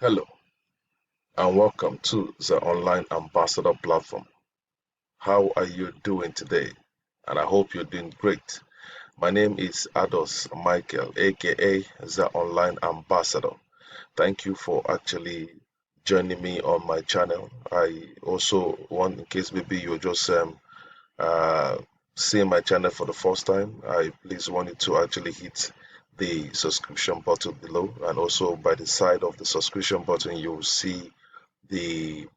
Hello and welcome to the Online Ambassador platform. How are you doing today? And I hope you're doing great. My name is Ados Michael, aka the Online Ambassador. Thank you for actually joining me on my channel. I also want, in case maybe you're just uh, seeing my channel for the first time, I please want you to actually hit the subscription button below, and also by the side of the subscription button, you'll see the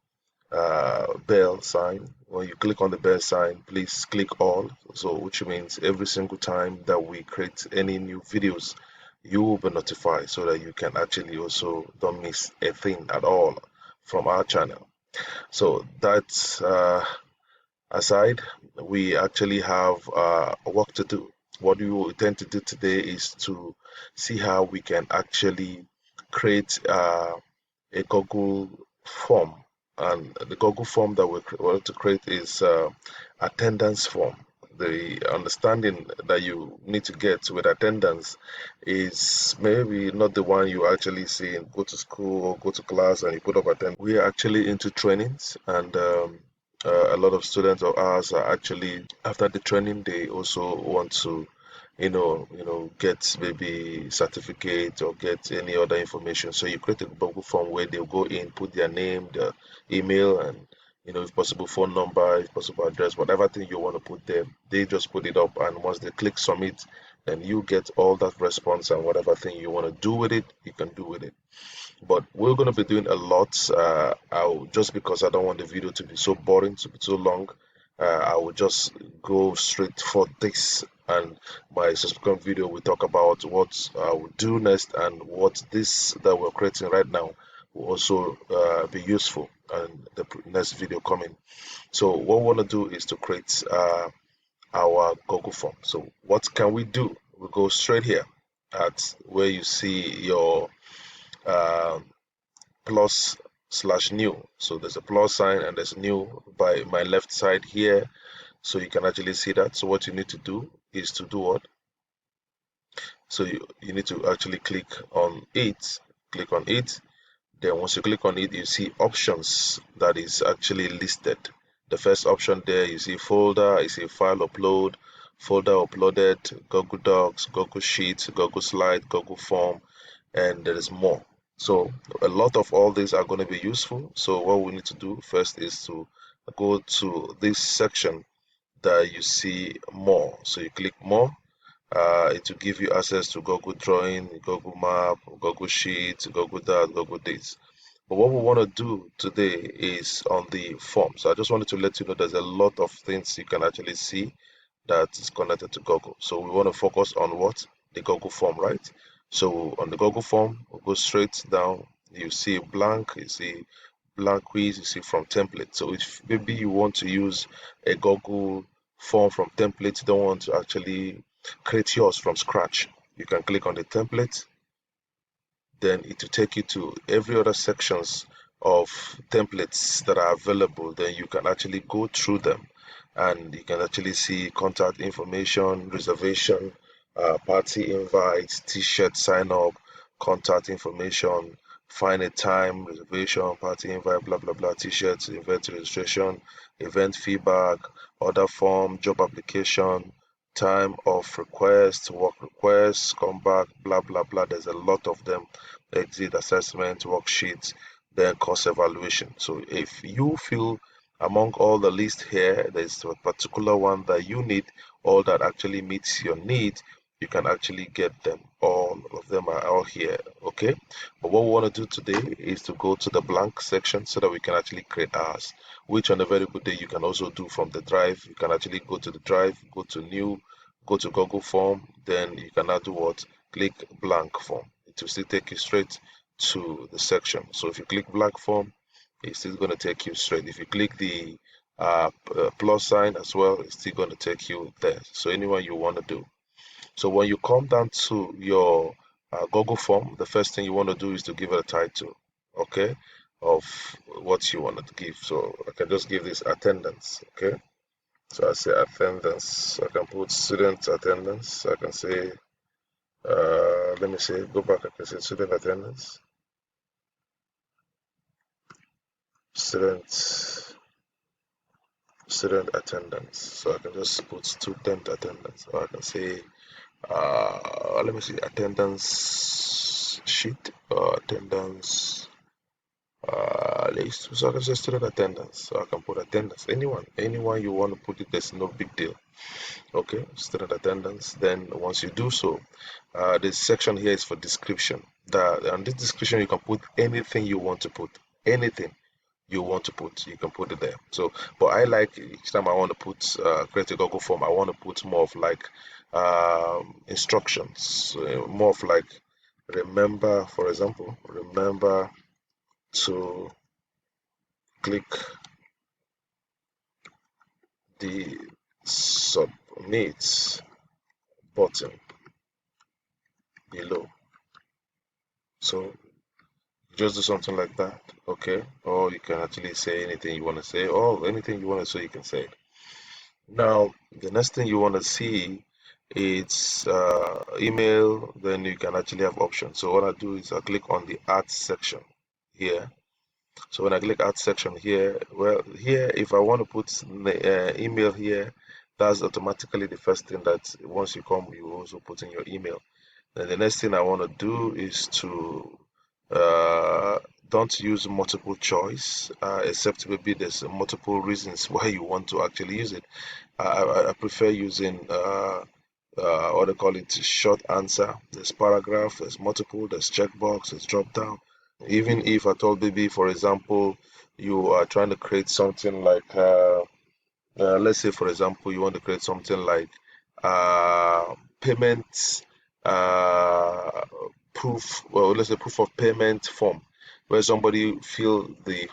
bell sign. When you click on the bell sign, please click all. So, which means every single time that we create any new videos, you will be notified so that you can actually also don't miss a thing at all from our channel. So that's aside, we actually have work to do. What we will intend to do today is to see how we can actually create a Google form. And the Google form that we want to create is attendance form. The understanding that you need to get with attendance is maybe not the one you actually see in go to school or go to class and you put up attendance. We are actually into trainings, and a lot of students of ours are actually after the training they also want to get maybe certificate or get any other information. So you create a Google form where they'll go in, put their name, their email, and if possible phone number, if possible address, whatever thing you want to put there, they just put it up, and once they click submit, then you get all that response, and whatever thing you want to do with it, you can do with it. But we're going to be doing a lot. Just because I don't want the video to be so boring, to be too long, I will just go straight for this. And my subsequent video will talk about what I will do next, and what this that we're creating right now will also be useful and the next video coming. So what we want to do is to create our Google form. So what can we do? We go straight here at where you see your uh, plus slash new. So there's a plus sign and there's new by my left side here. So you can actually see that. So what you need to do is to do what? So you need to actually click on it. Click on it. Then once you click on it, you see options that is actually listed. The first option there, you see folder, you see file upload, folder uploaded, Google Docs, Google Sheets, Google Slide, Google Form, and there is more. So a lot of all these are going to be useful. So what we need to do first is to go to this section that you see more. So you click more. It will give you access to Google Drawing, Google Map, Google Sheets, Google that, Google this. But what we want to do today is on the form. So I just wanted to let you know there's a lot of things you can actually see that is connected to Google. So we want to focus on what? The Google form, right? So on the Google form, we'll go straight down. You see blank, you see blank quiz, you see from template. So if maybe you want to use a Google form from template, you don't want to actually create yours from scratch, you can click on the template, then it will take you to every other sections of templates that are available. Then you can actually go through them, and you can actually see contact information, reservation, party invites, t-shirt sign up, contact information, find a time, reservation, party invite, blah blah blah, t-shirts, event registration, event feedback, order form, job application, time of request, work request, come back, blah blah blah. There's a lot of them. Exit assessment, worksheets, then course evaluation. So if you feel among all the list here, there's a particular one that you need or that actually meets your need, you can actually get them. All of them are all here, okay? But what we want to do today is to go to the blank section so that we can actually create ours, which on a very good day you can also do from the drive. You can actually go to the drive, go to new, go to Google Form, then you can now do what? Click blank form. It will still take you straight to the section. So if you click blank form, it's still going to take you straight. If you click the plus sign as well, it's still going to take you there. So anyone you want to do. So when you come down to your Google form, the first thing you want to do is to give it a title, okay, of what you want to give. So I can just give this attendance, okay. So I say attendance. I can put student attendance. I can say, let me say, go back. I can say student attendance. student attendance. So I can just put student attendance, or I can say let me see, attendance sheet or attendance list. So I can say student attendance. So I can put attendance. Anyone you want to put it, there's no big deal. Okay, student attendance. Then once you do so, this section here is for description. And this description you can put anything you want to put. Anything you want to put, you can put it there. So, but I like each time I want to put create a Google form, I want to put more of like instructions, more of like remember, for example, remember to click the submit button below. So just do something like that, okay? Or you can actually say anything you want to say, or anything you want to say, you can say it. Now, the next thing you want to see is email, then you can actually have options. So what I do is I click on the add section here. So when I click add section here, well, here, if I want to put email here, that's automatically the first thing that once you come, you also put in your email. Then the next thing I want to do is to uh, don't use multiple choice, except maybe there's multiple reasons why you want to actually use it. I prefer using what they call it, short answer. There's paragraph, there's multiple, there's checkbox, there's drop down. Even if I told maybe, for example, you are trying to create something like let's say, for example, you want to create something like payment uh, proof, well, let's say proof of payment form, where somebody fill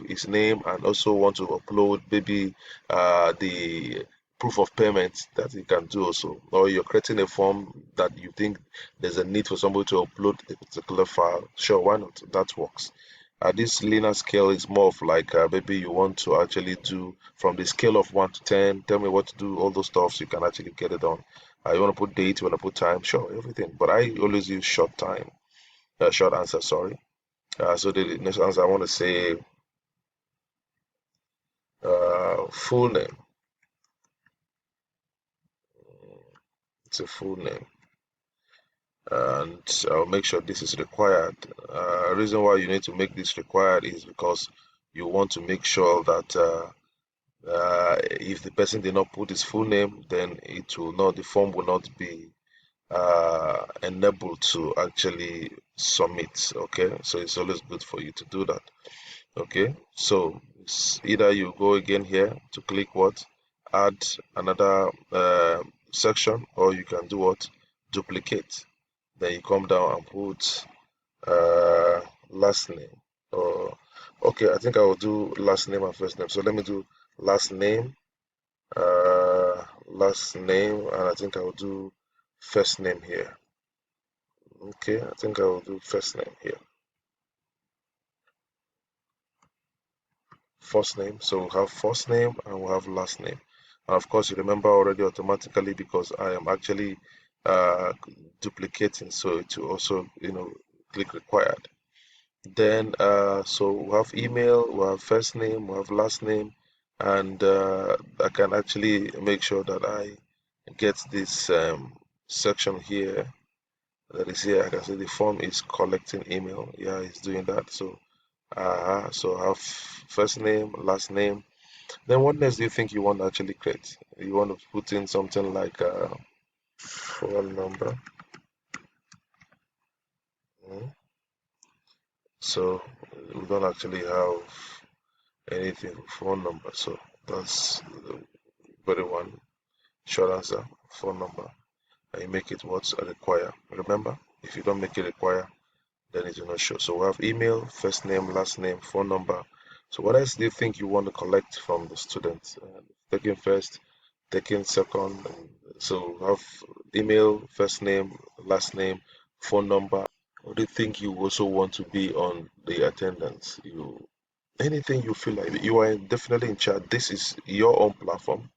his name and also want to upload maybe the proof of payment that he can do also, or you're creating a form that you think there's a need for somebody to upload a particular file. Sure, why not? That works. This linear scale is more of like maybe you want to actually do from the scale of 1 to 10, tell me what to do, all those stuff, so you can actually get it done. You want to put date, you want to put time, sure, everything. But I always use short time, short answer, sorry. So the next answer I want to say full name. It's a full name. And I'll make sure this is required. Reason why you need to make this required is because you want to make sure that if the person did not put his full name, then it will not, the form will not be enabled to actually submit. Okay, so it's always good for you to do that. Okay, so it's either you go again here to click what, add another section, or you can do what, duplicate. Then you come down and put last name. Or okay, I think I will do last name and first name. So let me do last name, and I think I will do first name here. Okay, I think I will do first name here. First name, so we'll have first name and we'll have last name. And of course, you remember already automatically because I am actually uh, duplicating, so it will also, click required. Then, so we'll have email, we'll have first name, we'll have last name, and I can actually make sure that I get this section here that is here. I can see the form is collecting email. Yeah, it's doing that. So, so I have first name, last name. Then what next do you think you want to actually create? You want to put in something like phone number. Mm. So we don't actually have anything phone number. So that's the very one short answer, phone number. And you make it what's require. Remember, if you don't make it require, then it will not show. So we have email, first name, last name, phone number. So what else do you think you want to collect from the students? Taking first, taking second. So we have email, first name, last name, phone number. What do you think you also want to be on the attendance? Anything you feel like you are definitely in charge. This is your own platform,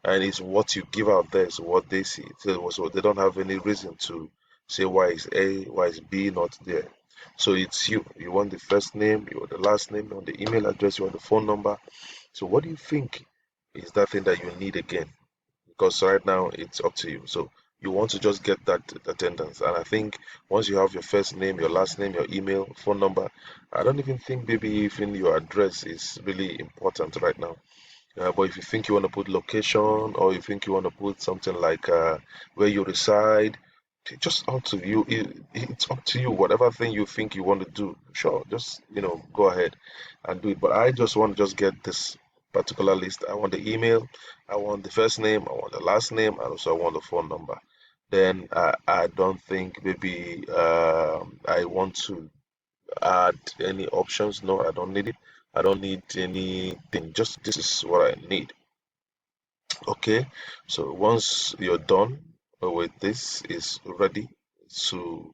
and it's what you give out there is what they see. So they don't have any reason to say why is A, why is B not there. So it's you. You want the first name, you want the last name, you want the email address, you want the phone number. So what do you think is that thing that you need again? Because right now it's up to you. So you want to just get that attendance. And I think once you have your first name, your last name, your email, phone number, I don't even think maybe even your address is really important right now. But if you think you want to put location, or you think you want to put something like where you reside, just up to you. It's up to you. Whatever thing you think you want to do, sure, just go ahead and do it. But I just want to just get this particular list. I want the email, I want the first name, I want the last name, and also I want the phone number. Then I don't think maybe I want to add any options. No, I don't need it. I don't need anything. Just this is what I need. Okay. So once you're done with this, is ready to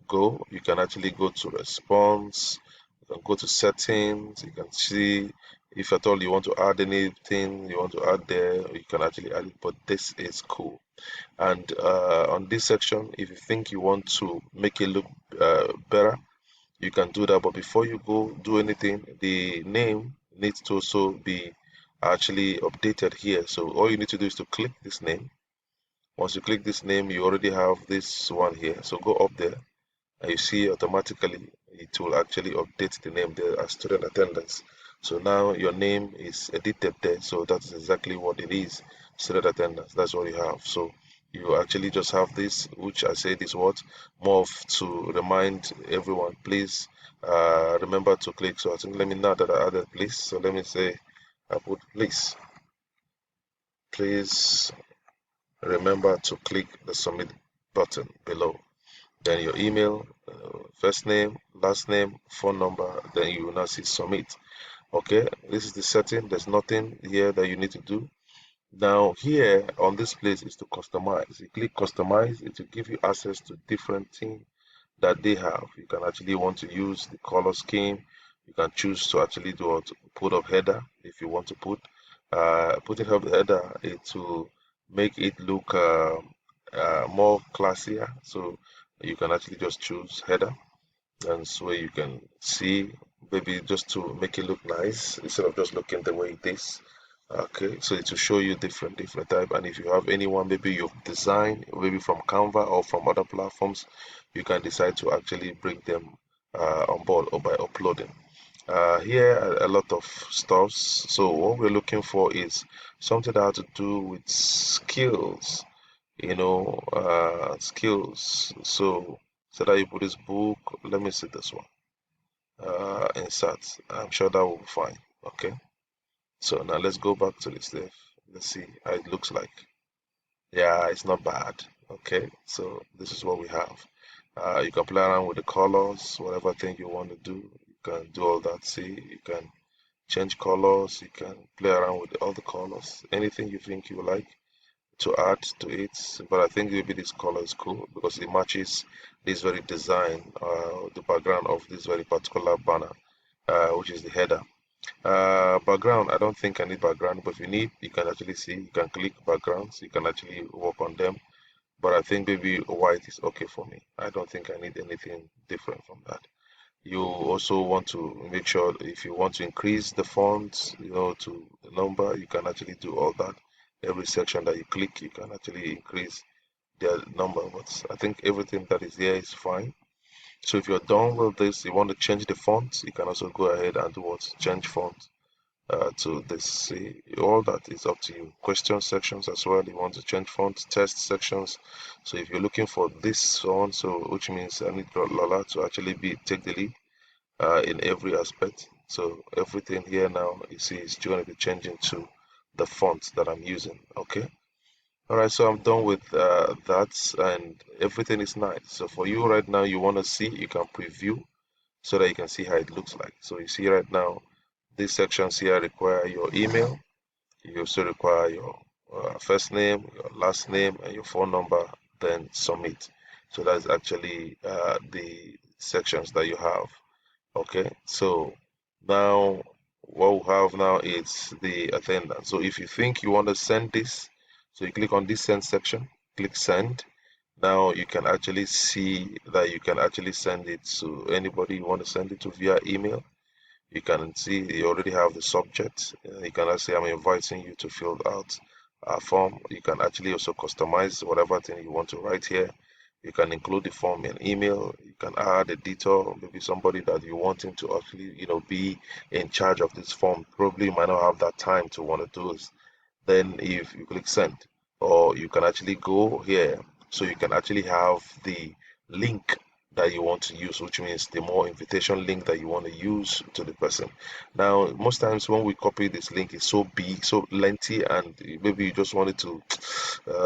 go, you can actually go to response. You can go to settings. You can see if at all you want to add anything you want to add there, you can actually add it. But this is cool. And on this section, if you think you want to make it look better, you can do that. But before you go do anything, the name needs to also be actually updated here. So all you need to do is to click this name. Once you click this name, you already have this one here. So go up there and you see automatically it will actually update the name there as student attendance. So now your name is edited there. So that's exactly what it is, student attendance. That's what you have. So you actually just have this, which I said is what more of to remind everyone, please remember to click. So I think let me now that I added please. So let me say I put please remember to click the submit button below. Then your email, first name, last name, phone number, then you will now see submit. Okay, this is the setting. There's nothing here that you need to do. Now here on this place is to customize. You click customize, it will give you access to different things that they have. You can actually want to use the color scheme. You can choose to actually do what put up header if you want to putting up header. It will make it look more classier. So you can actually just choose header, and so you can see maybe just to make it look nice instead of just looking the way it is. Okay, so it will show you different type, and if you have anyone maybe you've designed maybe from Canva or from other platforms, you can decide to actually bring them on board or by uploading. Here are a lot of stuffs. So what we're looking for is something that has to do with skills, skills. So that you put this book, let me see this one. Insert. I'm sure that will be fine. Okay. So now let's go back to this left. Let's see how it looks like. Yeah, it's not bad. Okay. So this is what we have. You can play around with the colors, whatever thing you want to do. You can do all that. See, you can change colors. You can play around with all the colors. Anything you think you like to add to it, but I think maybe this color is cool because it matches this very design, the background of this very particular banner, which is the header. Background, I don't think I need background, but if you need, you can actually see, you can click backgrounds, you can actually work on them, but I think maybe white is okay for me. I don't think I need anything different from that. You also want to make sure if you want to increase the font, to the number, you can actually do all that. Every section that you click, you can actually increase their number. But I think everything that is here is fine. So if you're done with this, you want to change the font, you can also go ahead and do what? Change font to this. See, all that is up to you. Question sections as well. You want to change font, test sections. So if you're looking for this one, so which means I need Lola to actually take the lead in every aspect. So everything here now you see is going to be changing to the font that I'm using. Okay. All right. So I'm done with that, and everything is nice. So for you right now, you want to see, you can preview so that you can see how it looks like. So you see right now, these sections here require your email. You also require your first name, your last name, and your phone number. Then submit. So that's actually the sections that you have. Okay, so now what we have now is the attendance. So if you think you want to send this, so you click on this send section, click send, Now you can actually see that you can actually send it to anybody you want to send it to via email. You can see you already have the subject. You can actually, I'm inviting you to fill out a form. You can actually also customize whatever thing you want to write here. You can include the form in email. You can add a detail, maybe somebody that you want him to actually, be in charge of this form. Probably you might not have that time to want to do it. Then if you click send, or you can actually go here, so you can actually have the link that you want to use, which means the more invitation link that you want to use to the person. Now most times when we copy this link, it's so big, so lengthy, and maybe you just wanted to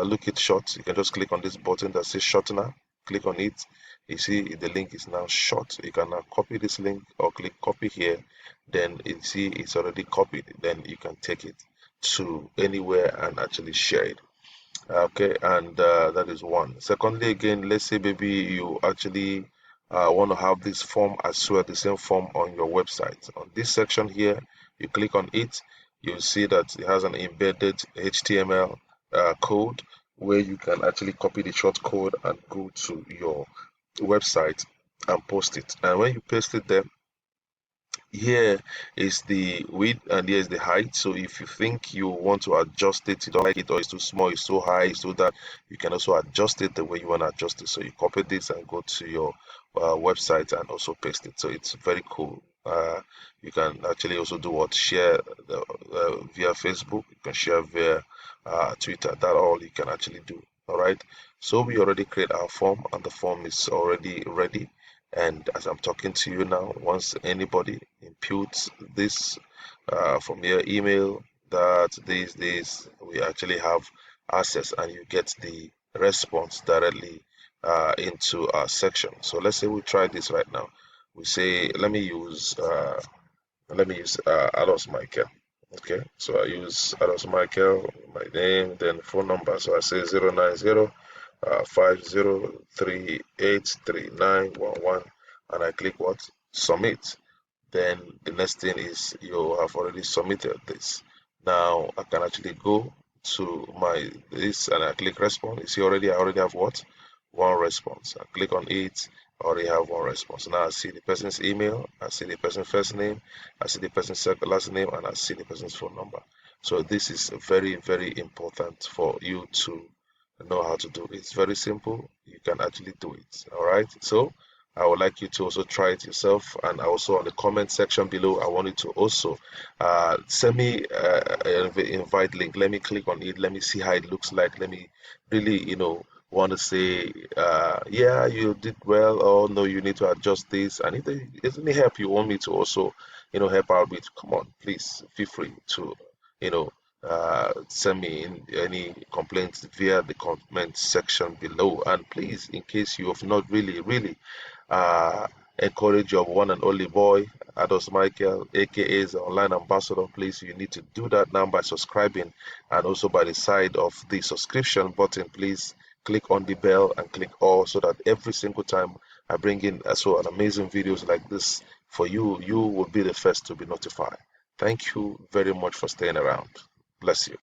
look it short. You can just click on this button that says shortener, click on it. You see the link is now short. You can now copy this link or click copy here. Then you see it's already copied. Then you can take it to anywhere and actually share it. Okay, and that is one. Secondly, again, let's say maybe you actually want to have this form as well, the same form on your website. On this section here, you click on it, you'll see that it has an embedded HTML code where you can actually copy the short code and go to your website and post it. And when you paste it there, here is the width and here is the height. So if you think you want to adjust it, you don't like it, or it's too small, it's too high, it's too that, you can also adjust it the way you want to adjust it. So you copy this and go to your website and also paste it. So it's very cool. You can actually also do what, share via Facebook, you can share via Twitter. That all you can actually do. All right, so we already create our form and the form is already ready. And as I'm talking to you now, once anybody imputes this from your email, that these days we actually have access and you get the response directly into our section. So let's say we try this right now. We say, let me use Ados Michael. Okay, so I use Ados Michael, my name, then phone number. So I say 090 50383911, and I click what? Submit. Then the next thing is you have already submitted this. Now I can actually go to my this and I click respond. You see already I already have what? One response. I click on it, I already have one response. Now I see the person's email, I see the person's first name, I see the person's last name, and I see the person's phone number. So this is very, very important for you to know how to do. It's very simple. You can actually do it. All right. So I would like you to also try it yourself, and also on the comment section below, I want you to also send me an invite link. Let me click on it. Let me see how it looks like. Let me really, want to say, yeah, you did well, or no, you need to adjust this. And if there's any help you want me to also, help out with, come on, please feel free to, you know, send me in any complaints via the comment section below. And please, in case you have not really uh, encourage your one and only boy, Ados Michael, aka the online ambassador, please, you need to do that now by subscribing, and also by the side of the subscription button, please click on the bell and click all, so that every single time I bring in also an amazing videos like this for you, you will be the first to be notified. Thank you very much for staying around. Bless you.